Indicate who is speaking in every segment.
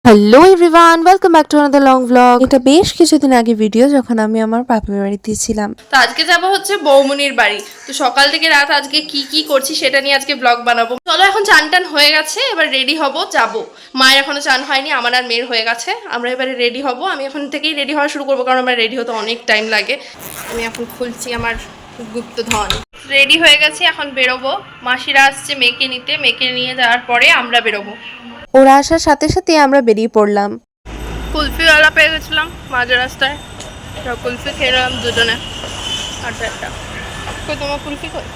Speaker 1: Hello everyone, welcome back to another long vlog. এটা বেশ কিছুদিন আগে ভিডিও, যখন আমি আমার বাপের বাড়িতে ছিলাম।
Speaker 2: তো আজকে যাবো হচ্ছে বৌমনির বাড়ি। তো সকাল থেকে রাত আজকে কি কি করছি সেটা নিয়ে আজকে ব্লগ বানাবো। চলো, এখন চান টান হয়ে গেছে, এবার রেডি হব, যাবো। মায়ের এখনো চান হয়নি, আমার আর মেয়ের হয়ে গেছে। আমরা এবারে রেডি হব। আমি এখন থেকেই রেডি হওয়া শুরু করবো, কারণ আমার রেডি হতে অনেক টাইম লাগে। আমি এখন খুলছি আমার গুপ্তধন। রেডি হয়ে গেছি, এখন বেরোবো। মাসিরা আসছে মেয়েকে নিতে, মেয়েকে নিয়ে যাওয়ার পরে আমরা বেরোবো।
Speaker 1: ওরা আসার সাথে সাথে আমরা বেরিয়ে পড়লাম।
Speaker 2: কুলফিওয়ালা পেয়ে গেছিলাম মাঝ রাস্তায়, কুলফি খেলাম দুজনে। আচ্ছা, একটা কই তোমার কুলফি কই?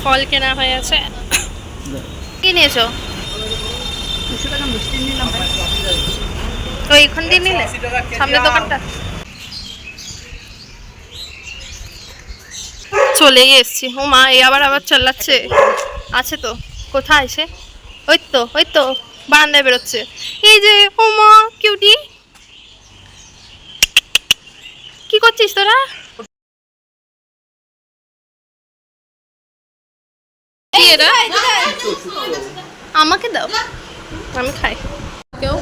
Speaker 2: ফল কেনা হয়ে আছে। কি নিয়েছো? তো এইখান দিয়ে নিলে সামনে দোকানটা। চলেই এসছি। ও মা, এই আবার আবার চালাচ্ছে। আছে তো, কোথায় সে? ওই তো বারান্দায় বেরোচ্ছে। এই যে, ও মা কিউটি, কি করছিস তোরা? কি এটা? আমাকে দাও, আমি খাই। কেউ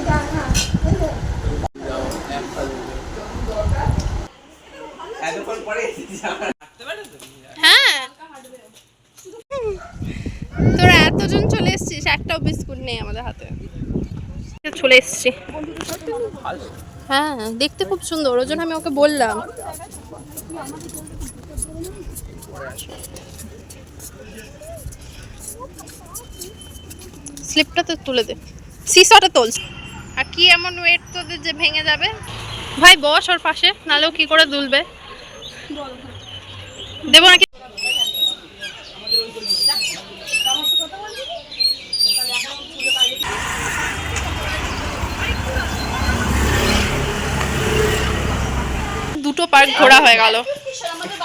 Speaker 2: হ্যাঁ, তোরা এতজন চলে এসছিস, একটাও বিস্কুট নেই আমাদের হাতে। চলে এসছি। হ্যাঁ, দেখতে খুব সুন্দর, ওই জন্য আমি ওকে বললাম। স্লিপটা তো তুলে দে, সিসাটা তোল। আর কি এমন ওয়েট তোদের যে ভেঙে যাবে? ভাই বস ওর পাশে, নালেও কি করে দুলবে। দেবো নাকি? দুটো পার্ক ঘোরা হয়ে গেল।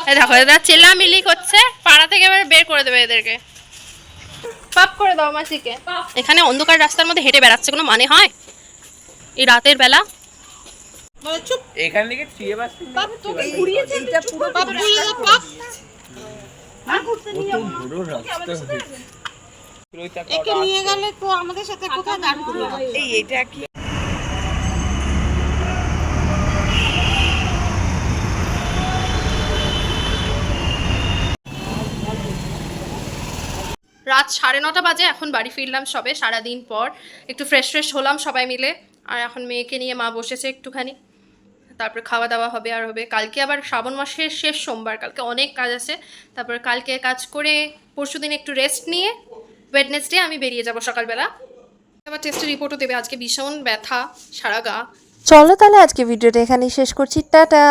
Speaker 2: এই দেখো, এরা চেল্লামিলি করছে, পাড়া থেকে এবার বের করে দেবে এদেরকে। পাপ করে দাও মাসিকে। এখানে অন্ধকার রাস্তার মধ্যে হেঁটে বেড়াচ্ছে, কোনো মানে হয় এই রাতের বেলা?
Speaker 3: এখান থেকে থ্রিয়ে বাস
Speaker 4: নিয়ে গেলে তো আমাদের সাথে কোথায় দাঁড় করবে?
Speaker 3: এই এটা কি
Speaker 2: রাত 9:30 বাজে, এখন বাড়ি ফিরলাম সবে সারাদিন পর। একটু ফ্রেশ হলাম সবাই মিলে। আর এখন মেয়েকে নিয়ে মা বসেছে একটুখানি, তারপর খাওয়া দাওয়া হবে আর হবে। কালকে আবার শ্রাবণ মাসের শেষ সোমবার, কালকে অনেক কাজ আছে। তারপর কালকে কাজ করে পরশুদিন একটু রেস্ট নিয়ে ওয়েডনেসডে আমি বেরিয়ে যাব সকালবেলা। আবার টেস্টের রিপোর্টও দেবে। আজকে ভীষণ ব্যথা সারা গা।
Speaker 1: চলো তাহলে আজকে ভিডিওটা এখানেই শেষ করছি, টাটা।